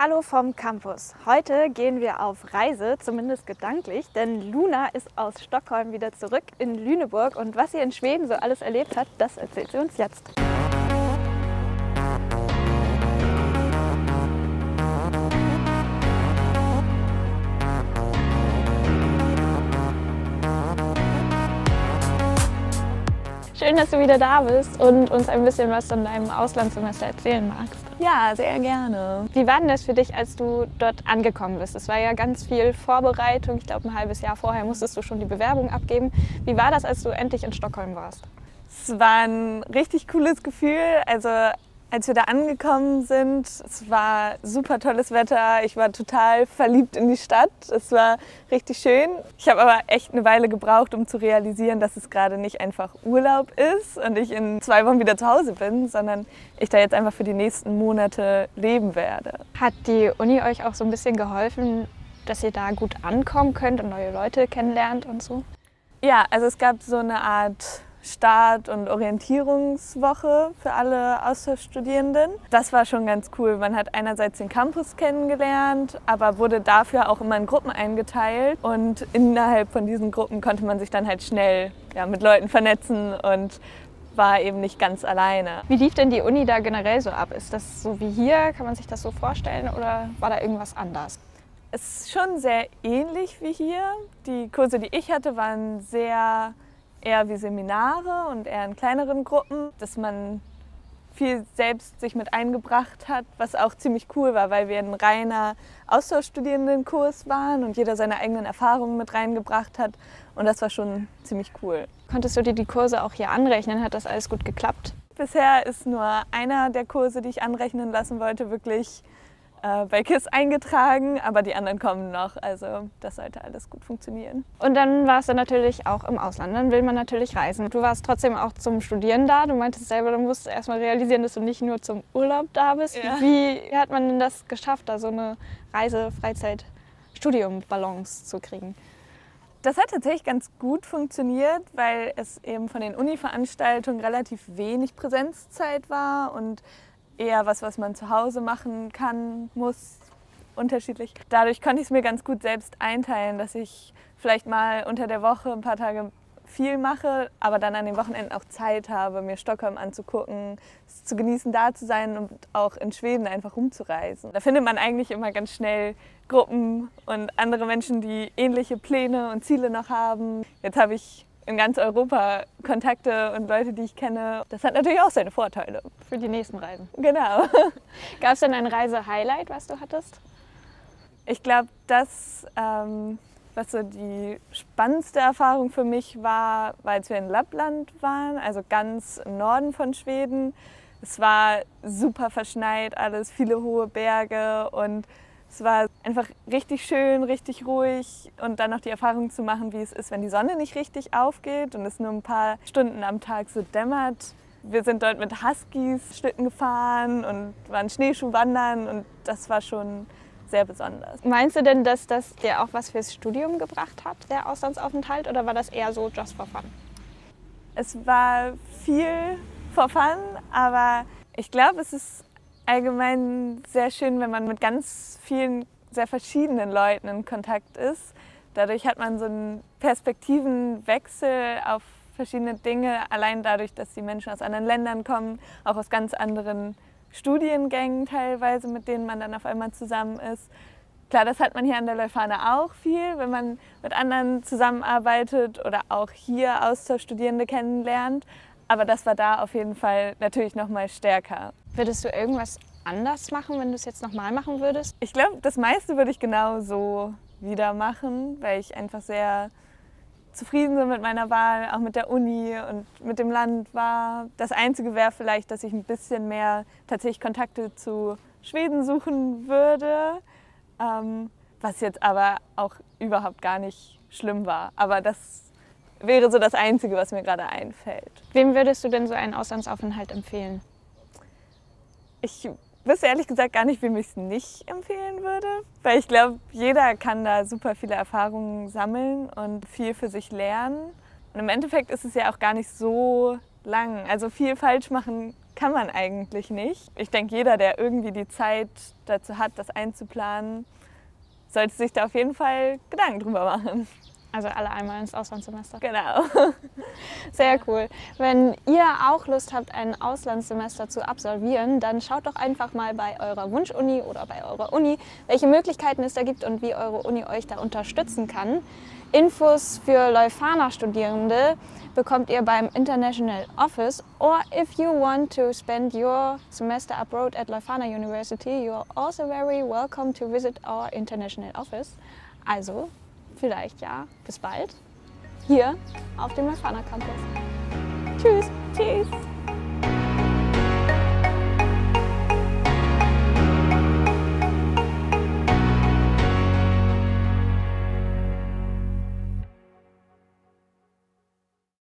Hallo vom Campus. Heute gehen wir auf Reise, zumindest gedanklich, denn Luna ist aus Stockholm wieder zurück in Lüneburg und was sie in Schweden so alles erlebt hat, das erzählt sie uns jetzt. Schön, dass du wieder da bist und uns ein bisschen was von deinem Auslandssemester erzählen magst. Ja, sehr gerne. Wie war denn das für dich, als du dort angekommen bist? Es war ja ganz viel Vorbereitung. Ich glaube, ein halbes Jahr vorher musstest du schon die Bewerbung abgeben. Wie war das, als du endlich in Stockholm warst? Es war ein richtig cooles Gefühl. Also als wir da angekommen sind, es war super tolles Wetter. Ich war total verliebt in die Stadt. Es war richtig schön. Ich habe aber echt eine Weile gebraucht, um zu realisieren, dass es gerade nicht einfach Urlaub ist und ich in 2 Wochen wieder zu Hause bin, sondern ich da jetzt einfach für die nächsten Monate leben werde. Hat die Uni euch auch so ein bisschen geholfen, dass ihr da gut ankommen könnt und neue Leute kennenlernt und so? Ja, also es gab so eine Art Start- und Orientierungswoche für alle Austauschstudierenden. Das war schon ganz cool. Man hat einerseits den Campus kennengelernt, aber wurde dafür auch immer in Gruppen eingeteilt. Und innerhalb von diesen Gruppen konnte man sich dann halt schnell mit Leuten vernetzen und war eben nicht ganz alleine. Wie lief denn die Uni da generell so ab? Ist das so wie hier? Kann man sich das so vorstellen oder war da irgendwas anders? Es ist schon sehr ähnlich wie hier. Die Kurse, die ich hatte, waren eher wie Seminare und eher in kleineren Gruppen, dass man viel selbst sich mit eingebracht hat, was auch ziemlich cool war, weil wir ein reiner Austauschstudierendenkurs waren und jeder seine eigenen Erfahrungen mit reingebracht hat und das war schon ziemlich cool. Konntest du dir die Kurse auch hier anrechnen? Hat das alles gut geklappt? Bisher ist nur einer der Kurse, die ich anrechnen lassen wollte, wirklich bei KISS eingetragen, aber die anderen kommen noch, also das sollte alles gut funktionieren. Und dann warst du natürlich auch im Ausland, dann will man natürlich reisen. Du warst trotzdem auch zum Studieren da, du meintest selber, du musst erst mal realisieren, dass du nicht nur zum Urlaub da bist. Ja. Wie hat man denn das geschafft, da so eine Reise-Freizeit-Studium-Balance zu kriegen? Das hat tatsächlich ganz gut funktioniert, weil es eben von den Uni-Veranstaltungen relativ wenig Präsenzzeit war und eher was man zu Hause machen kann, muss, unterschiedlich. Dadurch konnte ich es mir ganz gut selbst einteilen, dass ich vielleicht mal unter der Woche ein paar Tage viel mache, aber dann an den Wochenenden auch Zeit habe, mir Stockholm anzugucken, es zu genießen, da zu sein und auch in Schweden einfach rumzureisen. Da findet man eigentlich immer ganz schnell Gruppen und andere Menschen, die ähnliche Pläne und Ziele noch haben. Jetzt habe ich in ganz Europa Kontakte und Leute, die ich kenne. Das hat natürlich auch seine Vorteile. Für die nächsten Reisen. Genau. Gab es denn ein Reise-Highlight, was du hattest? Ich glaube, das, was so die spannendste Erfahrung für mich war, als wir in Lappland waren, also ganz im Norden von Schweden. Es war super verschneit alles, viele hohe Berge und es war einfach richtig schön, richtig ruhig und dann noch die Erfahrung zu machen, wie es ist, wenn die Sonne nicht richtig aufgeht und es nur ein paar Stunden am Tag so dämmert. Wir sind dort mit Huskies Schlitten gefahren und waren Schneeschuhwandern und das war schon sehr besonders. Meinst du denn, dass das dir auch was fürs Studium gebracht hat, der Auslandsaufenthalt, oder war das eher so just for fun? Es war viel for fun, aber ich glaube, es ist allgemein sehr schön, wenn man mit ganz vielen, sehr verschiedenen Leuten in Kontakt ist. Dadurch hat man so einen Perspektivenwechsel auf verschiedene Dinge, allein dadurch, dass die Menschen aus anderen Ländern kommen, auch aus ganz anderen Studiengängen teilweise, mit denen man dann auf einmal zusammen ist. Klar, das hat man hier an der Leuphana auch viel, wenn man mit anderen zusammenarbeitet oder auch hier Austauschstudierende kennenlernt. Aber das war da auf jeden Fall natürlich noch mal stärker. Würdest du irgendwas anders machen, wenn du es jetzt nochmal machen würdest? Ich glaube, das meiste würde ich genau so wieder machen, weil ich einfach sehr zufrieden bin mit meiner Wahl, auch mit der Uni und mit dem Land war. Das Einzige wäre vielleicht, dass ich ein bisschen mehr tatsächlich Kontakte zu Schweden suchen würde, was jetzt aber auch überhaupt gar nicht schlimm war. Aber das wäre so das Einzige, was mir gerade einfällt. Wem würdest du denn so einen Auslandsaufenthalt empfehlen? Ich wüsste ehrlich gesagt gar nicht, wem ich es nicht empfehlen würde, weil ich glaube, jeder kann da super viele Erfahrungen sammeln und viel für sich lernen. Und im Endeffekt ist es ja auch gar nicht so lang. Also viel falsch machen kann man eigentlich nicht. Ich denke, jeder, der irgendwie die Zeit dazu hat, das einzuplanen, sollte sich da auf jeden Fall Gedanken drüber machen. Also alle einmal ins Auslandssemester. Genau. Sehr cool. Wenn ihr auch Lust habt, ein Auslandssemester zu absolvieren, dann schaut doch einfach mal bei eurer Wunschuni oder bei eurer Uni, welche Möglichkeiten es da gibt und wie eure Uni euch da unterstützen kann. Infos für Leuphana-Studierende bekommt ihr beim International Office. Or if you want to spend your semester abroad at Leuphana University, you are also very welcome to visit our International Office. Also vielleicht ja, bis bald hier auf dem Leuphana Campus. Tschüss! Tschüss!